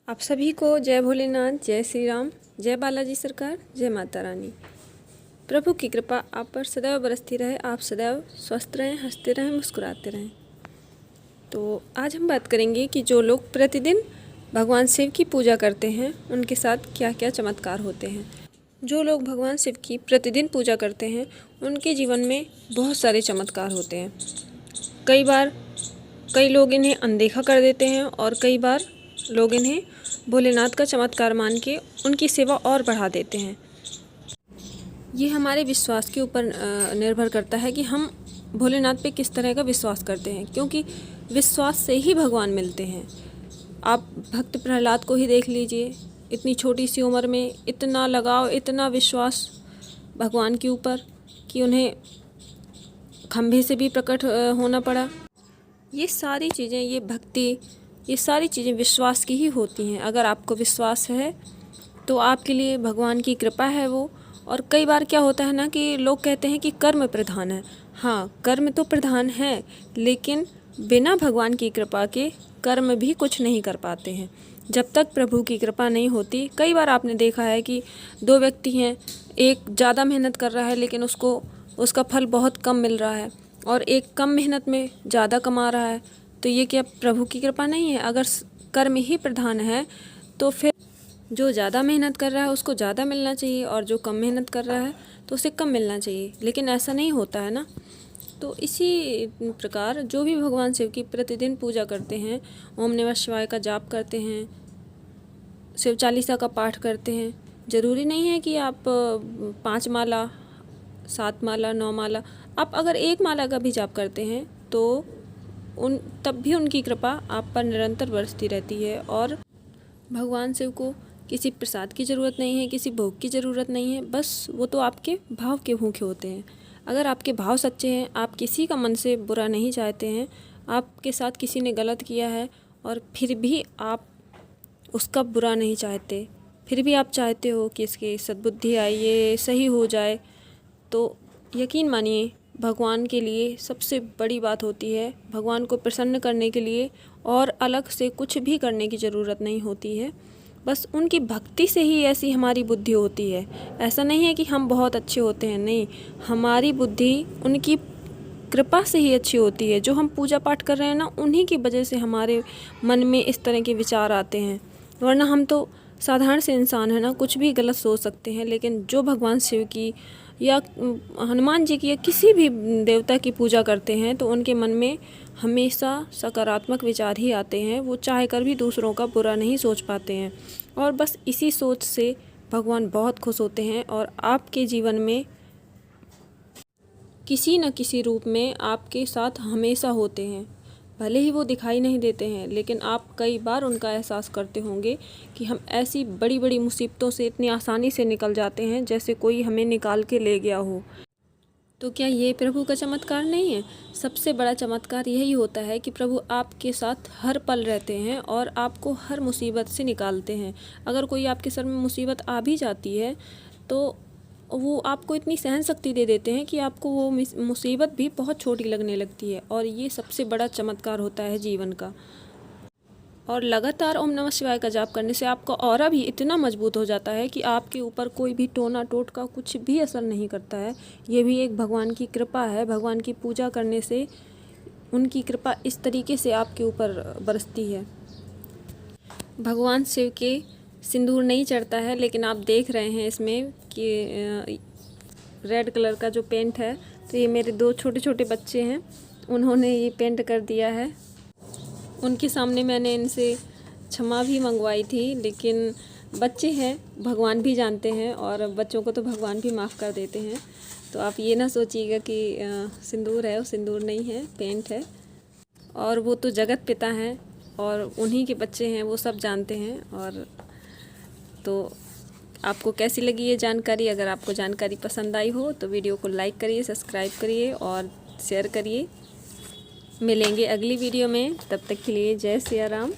आप सभी को जय भोलेनाथ, जय श्री राम, जय बालाजी सरकार, जय माता रानी। प्रभु की कृपा आप पर सदैव बरसती रहे। आप सदैव स्वस्थ रहें, हंसते रहें, मुस्कुराते रहें। तो आज हम बात करेंगे कि जो लोग प्रतिदिन भगवान शिव की पूजा करते हैं उनके साथ क्या क्या चमत्कार होते हैं। जो लोग भगवान शिव की प्रतिदिन पूजा करते हैं उनके जीवन में बहुत सारे चमत्कार होते हैं। कई लोग इन्हें अनदेखा कर देते हैं और कई बार लोग इन्हें भोलेनाथ का चमत्कार मान के उनकी सेवा और बढ़ा देते हैं। ये हमारे विश्वास के ऊपर निर्भर करता है कि हम भोलेनाथ पे किस तरह का विश्वास करते हैं, क्योंकि विश्वास से ही भगवान मिलते हैं। आप भक्त प्रहलाद को ही देख लीजिए, इतनी छोटी सी उम्र में इतना लगाव, इतना विश्वास भगवान के ऊपर कि उन्हें खंभे से भी प्रकट होना पड़ा। ये सारी चीज़ें, ये भक्ति, ये सारी चीज़ें विश्वास की ही होती हैं। अगर आपको विश्वास है तो आपके लिए भगवान की कृपा है वो। और कई बार क्या होता है ना कि लोग कहते हैं कि कर्म प्रधान है। हाँ, कर्म तो प्रधान है, लेकिन बिना भगवान की कृपा के कर्म भी कुछ नहीं कर पाते हैं। जब तक प्रभु की कृपा नहीं होती, कई बार आपने देखा है कि दो व्यक्ति हैं, एक ज़्यादा मेहनत कर रहा है लेकिन उसका फल बहुत कम मिल रहा है, और एक कम मेहनत में ज़्यादा कमा रहा है। तो ये क्या प्रभु की कृपा नहीं है? अगर कर्म ही प्रधान है तो फिर जो ज़्यादा मेहनत कर रहा है उसको ज़्यादा मिलना चाहिए, और जो कम मेहनत कर रहा है तो उसे कम मिलना चाहिए। लेकिन ऐसा नहीं होता है ना। तो इसी प्रकार जो भी भगवान शिव की प्रतिदिन पूजा करते हैं, ओम नमः शिवाय का जाप करते हैं, शिव चालीसा का पाठ करते हैं, ज़रूरी नहीं है कि आप 5 माला, 7 माला, 9 माला, आप अगर 1 माला का भी जाप करते हैं तो तब भी उनकी कृपा आप पर निरंतर बरसती रहती है। और भगवान शिव को किसी प्रसाद की ज़रूरत नहीं है, किसी भोग की ज़रूरत नहीं है, बस वो तो आपके भाव के भूखे होते हैं। अगर आपके भाव सच्चे हैं, आप किसी का मन से बुरा नहीं चाहते हैं, आपके साथ किसी ने गलत किया है और फिर भी आप उसका बुरा नहीं चाहते, फिर भी आप चाहते हो कि इसकी सद्बुद्धि आए, ये सही हो जाए, तो यकीन मानिए भगवान के लिए सबसे बड़ी बात होती है। भगवान को प्रसन्न करने के लिए और अलग से कुछ भी करने की ज़रूरत नहीं होती है। बस उनकी भक्ति से ही ऐसी हमारी बुद्धि होती है। ऐसा नहीं है कि हम बहुत अच्छे होते हैं, नहीं, हमारी बुद्धि उनकी कृपा से ही अच्छी होती है। जो हम पूजा पाठ कर रहे हैं ना, उन्हीं की वजह से हमारे मन में इस तरह के विचार आते हैं, वरना हम तो साधारण से इंसान है ना, कुछ भी गलत सोच सकते हैं। लेकिन जो भगवान शिव की या हनुमान जी की या किसी भी देवता की पूजा करते हैं तो उनके मन में हमेशा सकारात्मक विचार ही आते हैं। वो चाह कर भी दूसरों का बुरा नहीं सोच पाते हैं, और बस इसी सोच से भगवान बहुत खुश होते हैं और आपके जीवन में किसी न किसी रूप में आपके साथ हमेशा होते हैं। भले ही वो दिखाई नहीं देते हैं, लेकिन आप कई बार उनका एहसास करते होंगे कि हम ऐसी बड़ी बड़ी मुसीबतों से इतनी आसानी से निकल जाते हैं जैसे कोई हमें निकाल के ले गया हो। तो क्या ये प्रभु का चमत्कार नहीं है? सबसे बड़ा चमत्कार यही होता है कि प्रभु आपके साथ हर पल रहते हैं और आपको हर मुसीबत से निकालते हैं। अगर कोई आपके सर में मुसीबत आ भी जाती है तो वो आपको इतनी सहन शक्ति दे देते हैं कि आपको वो मुसीबत भी बहुत छोटी लगने लगती है। और ये सबसे बड़ा चमत्कार होता है जीवन का। और लगातार ओम नमः शिवाय का जाप करने से आपका ऑरा भी इतना मजबूत हो जाता है कि आपके ऊपर कोई भी टोना टोटका कुछ भी असर नहीं करता है। ये भी एक भगवान की कृपा है। भगवान की पूजा करने से उनकी कृपा इस तरीके से आपके ऊपर बरसती है। भगवान शिव के सिंदूर नहीं चढ़ता है, लेकिन आप देख रहे हैं इसमें कि रेड कलर का जो पेंट है, तो ये मेरे 2 छोटे छोटे बच्चे हैं, उन्होंने ये पेंट कर दिया है। उनके सामने मैंने इनसे क्षमा भी मंगवाई थी, लेकिन बच्चे हैं, भगवान भी जानते हैं और बच्चों को तो भगवान भी माफ़ कर देते हैं। तो आप ये ना सोचिएगा कि सिंदूर है, वो सिंदूर नहीं है, पेंट है। और वो तो जगत पिता हैं और उन्हीं के बच्चे हैं, वो सब जानते हैं। और तो आपको कैसी लगी ये जानकारी? अगर आपको जानकारी पसंद आई हो तो वीडियो को लाइक करिए, सब्सक्राइब करिए और शेयर करिए। मिलेंगे अगली वीडियो में, तब तक के लिए जय सिया राम।